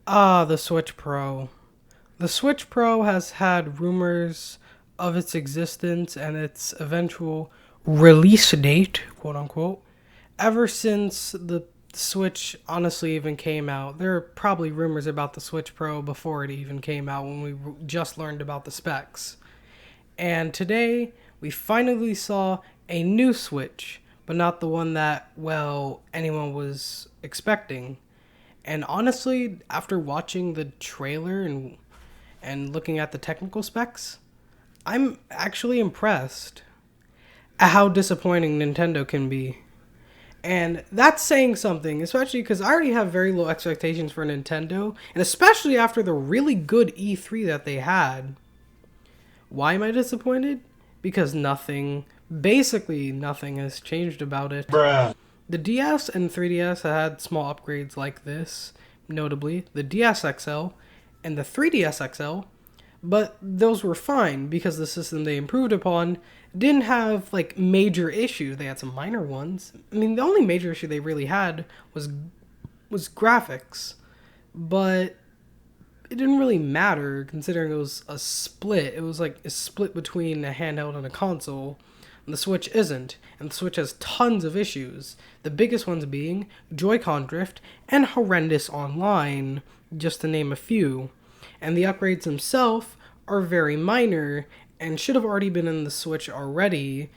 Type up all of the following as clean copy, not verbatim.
The Switch Pro. The Switch Pro has had rumors of its existence and its eventual release date, quote unquote, ever since the Switch honestly even came out. There are probably rumors about the Switch Pro before it even came out when we just learned about the specs. And today, we finally saw a new Switch, but not the one that, well, anyone was expecting. And honestly, after watching the trailer and looking at the technical specs, I'm actually impressed at how disappointing Nintendo can be. And that's saying something, especially because I already have very low expectations for Nintendo, and especially after the really good E3 that they had. Why am I disappointed? Because basically nothing has changed about it. Bruh. The DS and 3DS had small upgrades like this, notably the DS XL and the 3DS XL, but those were fine because the system they improved upon didn't have like major issues. They had some minor ones. I mean, the only major issue they really had was graphics, but it didn't really matter considering it was a split. It was like a split between a handheld and a console. And the Switch isn't, and the Switch has tons of issues. The biggest ones being Joy-Con drift and horrendous online, just to name a few. And the upgrades themselves are very minor and should have already been in the Switch already.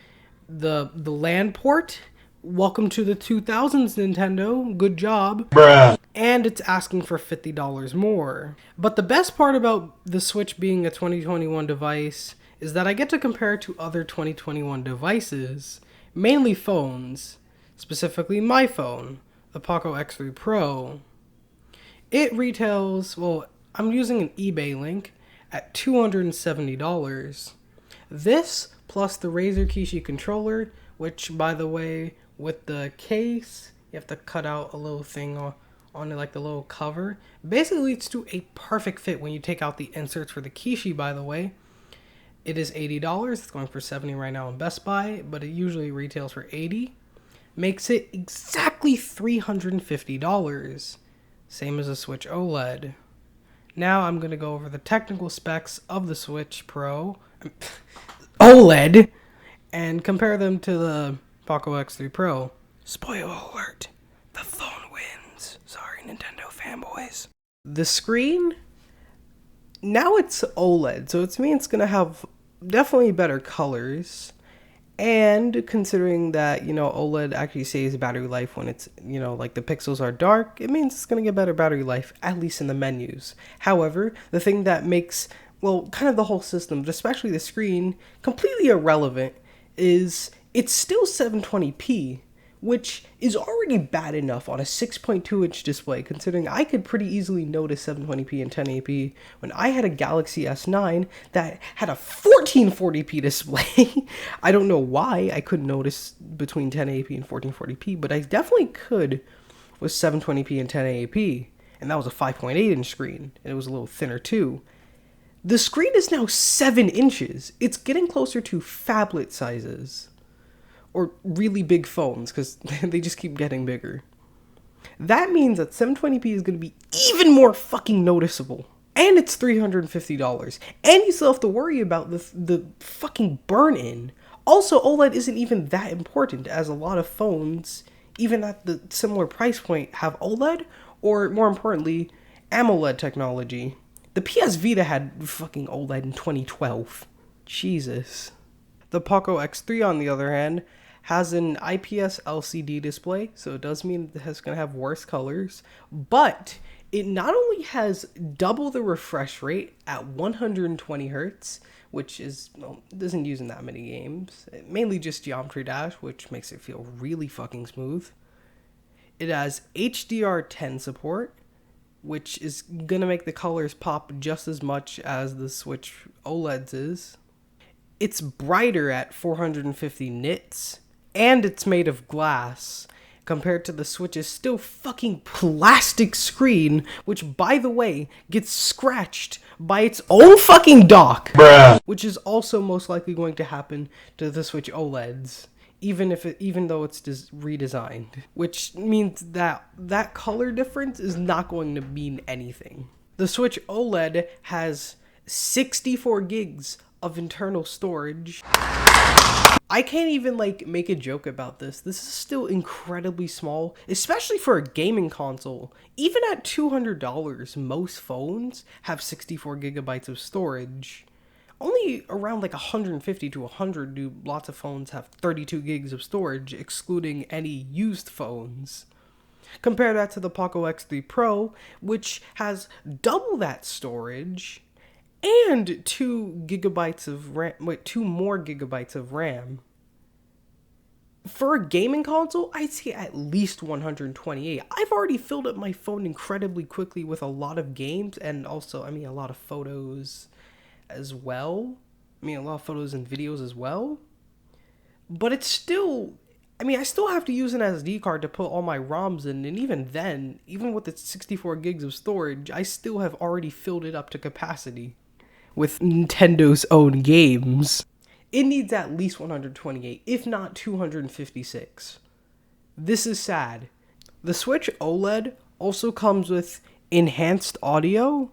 The LAN port, welcome to the 2000s, Nintendo. Good job. Bruh. And it's asking for $50 more. But the best part about the Switch being a 2021 device is that I get to compare it to other 2021 devices, mainly phones, specifically my phone, the Poco X3 Pro. It retails, well, I'm using an eBay link, at $270. This, plus the Razer Kishi controller, which, by the way, with the case, you have to cut out a little thing on it, like the little cover. Basically leads to a perfect fit when you take out the inserts for the Kishi, by the way. It is $80. It's going for $70 right now in Best Buy, but it usually retails for $80. Makes it exactly $350. Same as a Switch OLED. Now I'm going to go over the technical specs of the Switch Pro OLED and compare them to the Poco X3 Pro. Spoiler alert, the phone wins. Sorry, Nintendo fanboys. The screen, now it's OLED, so it means it's going to have definitely better colors. And considering that, OLED actually saves battery life when it's, like the pixels are dark, it means it's going to get better battery life, at least in the menus. However, the thing that makes, kind of the whole system, but especially the screen, completely irrelevant is it's still 720p, which is already bad enough on a 6.2-inch display, considering I could pretty easily notice 720p and 1080p when I had a Galaxy S9 that had a 1440p display. I don't know why I couldn't notice between 1080p and 1440p, but I definitely could with 720p and 1080p, and that was a 5.8-inch screen, and it was a little thinner too. The screen is now 7 inches. It's getting closer to phablet sizes. Or really big phones, because they just keep getting bigger. That means that 720p is going to be even more fucking noticeable. And it's $350. And you still have to worry about the fucking burn-in. Also, OLED isn't even that important, as a lot of phones, even at the similar price point, have OLED, or more importantly, AMOLED technology. The PS Vita had fucking OLED in 2012. Jesus. The Poco X3, on the other hand, has an IPS LCD display, so it does mean it's going to have worse colors, but it not only has double the refresh rate at 120 Hz, which is, doesn't use in that many games, mainly just Geometry Dash, which makes it feel really fucking smooth. It has HDR10 support, which is going to make the colors pop just as much as the Switch OLEDs is. It's brighter at 450 nits, and it's made of glass, compared to the Switch's still fucking plastic screen, which, by the way, gets scratched by its own fucking dock. Bruh. Which is also most likely going to happen to the Switch OLEDs. even though it's redesigned, which means that that color difference is not going to mean anything. The Switch OLED has 64 gigs of internal storage. I can't even make a joke about this. This is still incredibly small, especially for a gaming console. Even at $200, most phones have 64 gigabytes of storage. Only around 150 to 100 do lots of phones have 32 gigs of storage, excluding any used phones. Compare that to the Poco X3 Pro, which has double that storage and 2 gigabytes of RAM. 2 more gigabytes of RAM. For a gaming console, I'd say at least 128. I've already filled up my phone incredibly quickly with a lot of games and also, a lot of photos as well. A lot of photos and videos as well. But it's still, I still have to use an SD card to put all my ROMs in, and even then, even with its 64 gigs of storage, I still have already filled it up to capacity with Nintendo's own games. It needs at least 128, if not 256. This is sad. The Switch OLED also comes with enhanced audio,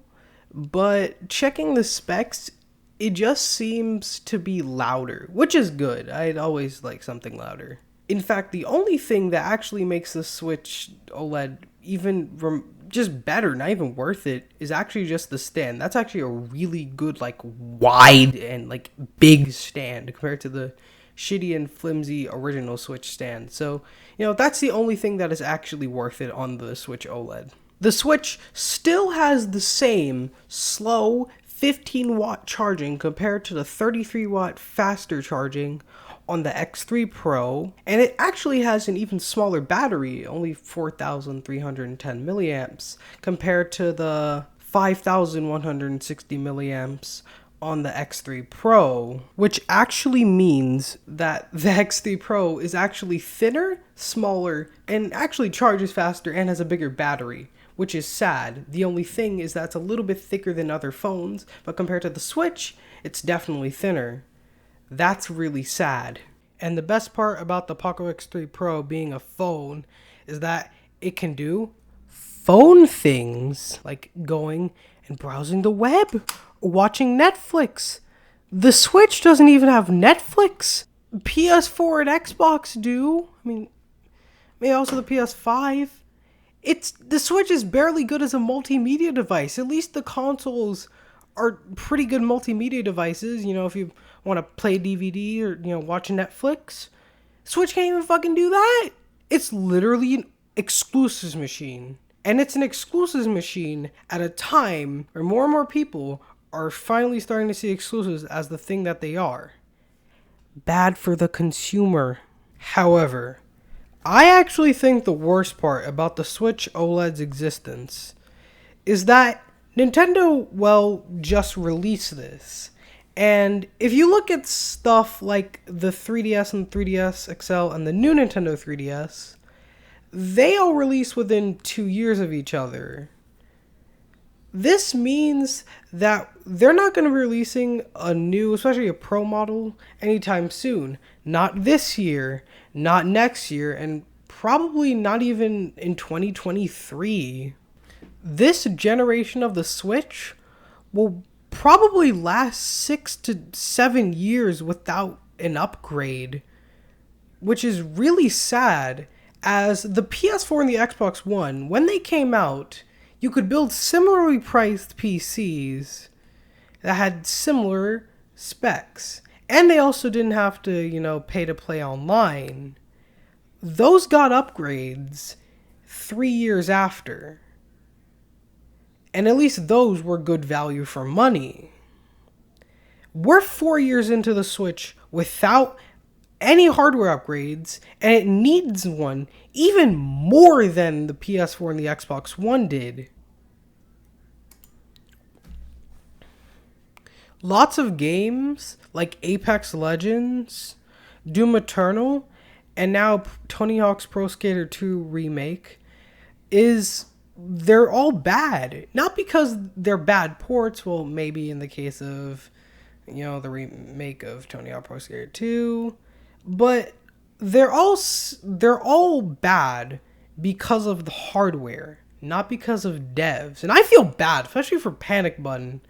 but checking the specs, it just seems to be louder, which is good. I'd always like something louder. In fact, the only thing that actually makes the Switch OLED even just better, not even worth it, is actually just the stand. That's actually a really good, wide and big stand compared to the shitty and flimsy original Switch stand. So, that's the only thing that is actually worth it on the Switch OLED. The Switch still has the same slow 15-watt charging compared to the 33-watt faster charging on the X3 Pro, and it actually has an even smaller battery, only 4,310 milliamps, compared to the 5,160 milliamps on the X3 Pro, which actually means that the X3 Pro is actually thinner, smaller, and actually charges faster and has a bigger battery, which is sad. The only thing is that it's a little bit thicker than other phones, but compared to the Switch, it's definitely thinner. That's really sad. And the best part about the Poco X3 Pro being a phone is that it can do phone things, like going and browsing the web or watching Netflix. The Switch doesn't even have Netflix. PS4 and Xbox do. Maybe also the PS5. The Switch is barely good as a multimedia device. At least the consoles are pretty good multimedia devices. If you want to play DVD or, watch Netflix. Switch can't even fucking do that. It's literally an exclusives machine. And it's an exclusives machine at a time where more and more people are finally starting to see exclusives as the thing that they are. Bad for the consumer. However, I actually think the worst part about the Switch OLED's existence is that Nintendo, just released this. And if you look at stuff like the 3DS and 3DS XL and the new Nintendo 3DS, they all release within 2 years of each other. This means that they're not going to be releasing a new, especially a Pro model, anytime soon. Not this year, not next year, and probably not even in 2023. This generation of the Switch will probably last 6 to 7 years without an upgrade, which is really sad, as the PS4 and the Xbox One, when they came out, you could build similarly priced PCs that had similar specs, and they also didn't have to, pay to play online. Those got upgrades 3 years after. And at least those were good value for money. We're 4 years into the Switch without any hardware upgrades, and it needs one even more than the PS4 and the Xbox One did. Lots of games like Apex Legends, Doom Eternal, and now Tony Hawk's Pro Skater 2 Remake they're all bad. Not because they're bad ports, well, maybe in the case of, the remake of Tony Hawk Pro Skater 2, but they're all bad because of the hardware, not because of devs. And I feel bad, especially for Panic Button.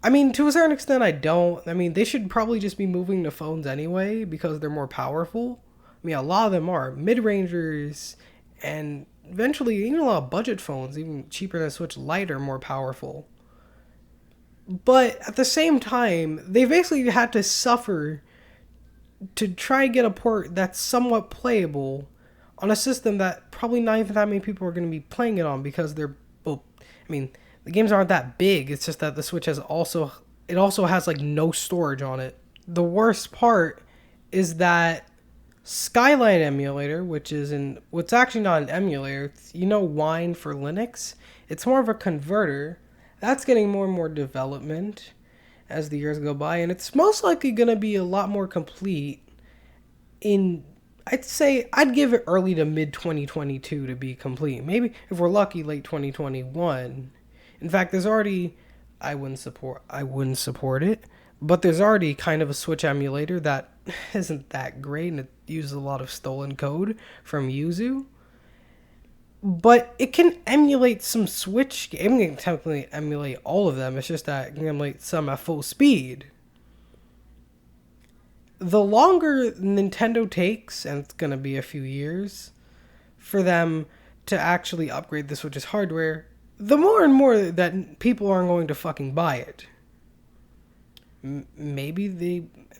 I mean, to a certain extent, I don't. I mean, they should probably just be moving to phones anyway because they're more powerful. I mean, a lot of them are mid-rangers, and eventually, even a lot of budget phones, even cheaper than Switch Lite, are more powerful. But at the same time, they basically had to suffer to try and get a port that's somewhat playable on a system that probably not even that many people are going to be playing it on because they're, well, I mean, the games aren't that big. It's just that the Switch also has like no storage on it. The worst part is that Skyline emulator, which is what's actually not an emulator, it's, Wine for Linux. It's more of a converter. That's getting more and more development as the years go by, and it's most likely going to be a lot more complete I'd give it early to mid 2022 to be complete. Maybe if we're lucky, late 2021. In fact, I wouldn't support it, but there's already kind of a Switch emulator that isn't that great, and it uses a lot of stolen code from Yuzu. But it can emulate some Switch games. It can technically emulate all of them. It's just that it can emulate some at full speed. The longer Nintendo takes, and it's going to be a few years, for them to actually upgrade the Switch's hardware, the more and more that people aren't going to fucking buy it. In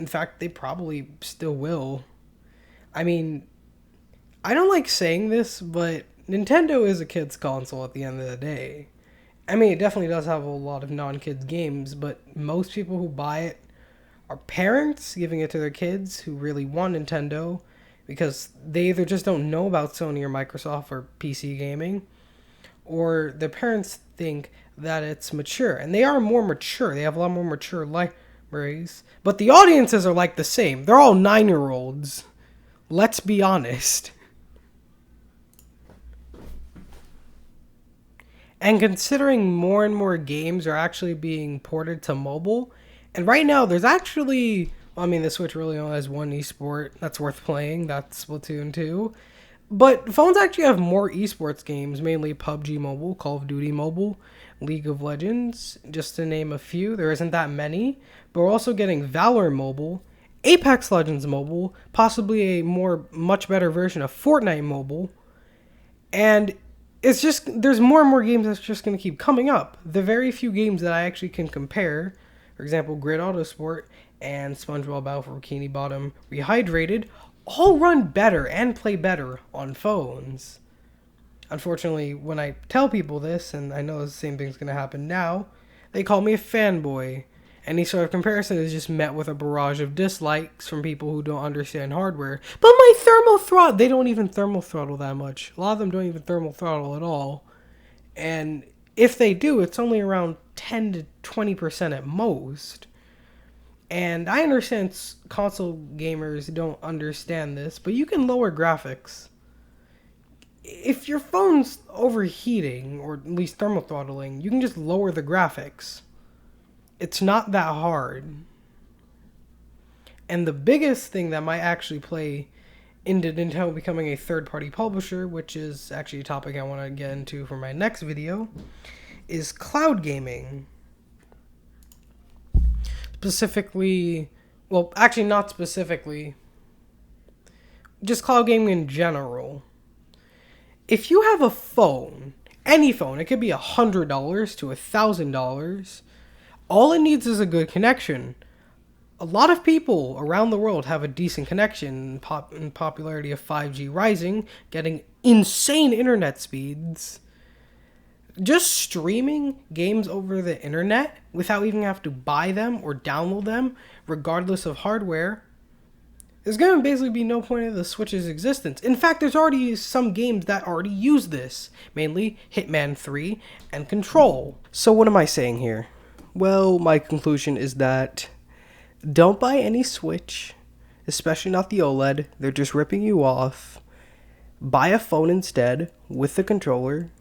fact, they probably still will. I mean, I don't like saying this, but Nintendo is a kid's console at the end of the day. I mean, it definitely does have a lot of non-kids games, but most people who buy it are parents giving it to their kids who really want Nintendo because they either just don't know about Sony or Microsoft or PC gaming, or their parents think that it's mature. And they are more mature. They have a lot more mature libraries. But the audiences are like the same. They're all 9-year-olds. Let's be honest. And considering more and more games are actually being ported to mobile, and right now there's actually, the Switch really only has one esport that's worth playing, that's Splatoon 2. But phones actually have more esports games, mainly PUBG Mobile, Call of Duty Mobile, League of Legends, just to name a few. There isn't that many, but we're also getting Valor Mobile, Apex Legends Mobile, possibly a much better version of Fortnite Mobile, and it's just, there's more and more games that's just going to keep coming up. The very few games that I actually can compare, for example, Grid Autosport and SpongeBob Battle for Bikini Bottom Rehydrated, all run better and play better on phones. Unfortunately, when I tell people this, and I know the same thing's going to happen now, they call me a fanboy. Any sort of comparison is just met with a barrage of dislikes from people who don't understand hardware. But my thermal throttle, they don't even thermal throttle that much. A lot of them don't even thermal throttle at all. And if they do, it's only around 10 to 20% at most. And I understand console gamers don't understand this, but you can lower graphics. If your phone's overheating, or at least thermal throttling, you can just lower the graphics. It's not that hard. And the biggest thing that might actually play into Nintendo becoming a third-party publisher, which is actually a topic I want to get into for my next video, is cloud gaming. Specifically, well, actually not specifically, just cloud gaming in general. If you have a phone, any phone, it could be $100 to $1,000, all it needs is a good connection. A lot of people around the world have a decent connection, in popularity of 5G rising, getting insane internet speeds. Just streaming games over the internet without even having to buy them or download them, regardless of hardware, there's going to basically be no point of the Switch's existence. In fact, there's already some games that already use this, mainly Hitman 3 and Control. So what am I saying here? Well, my conclusion is that don't buy any Switch, especially not the OLED. They're just ripping you off. Buy a phone instead with the controller.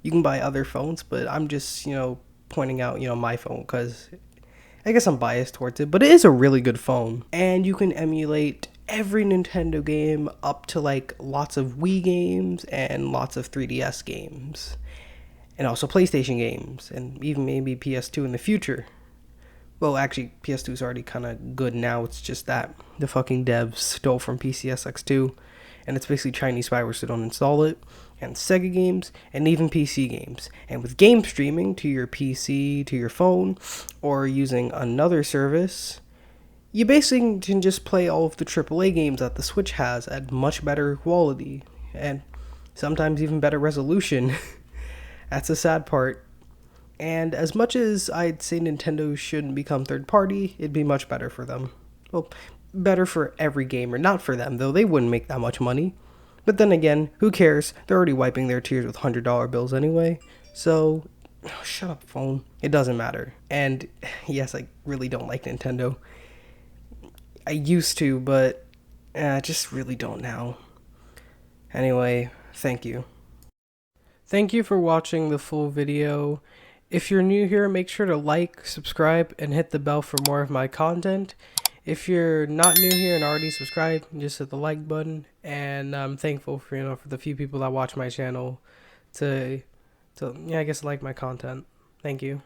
You can buy other phones, but I'm just, pointing out, my phone because I guess I'm biased towards it, but it is a really good phone. And you can emulate every Nintendo game up to like lots of Wii games and lots of 3DS games. And also PlayStation games, and even maybe PS2 in the future. Well, actually, PS2 is already kind of good now. It's just that the fucking devs stole from PCSX2, and it's basically Chinese spyware, so don't install it. And Sega games, and even PC games. And with game streaming to your PC, to your phone, or using another service, you basically can just play all of the AAA games that the Switch has at much better quality, and sometimes even better resolution. That's the sad part. And as much as I'd say Nintendo shouldn't become third party, it'd be much better for them. Well, better for every gamer. Not for them, though. They wouldn't make that much money. But then again, who cares? They're already wiping their tears with $100 bills anyway. So, shut up, phone. It doesn't matter. And yes, I really don't like Nintendo. I used to, but I just really don't now. Anyway, thank you. Thank you for watching the full video. If you're new here, make sure to like, subscribe, and hit the bell for more of my content. If you're not new here and already subscribed, just hit the like button. And I'm thankful for for the few people that watch my channel to I guess like my content. Thank you.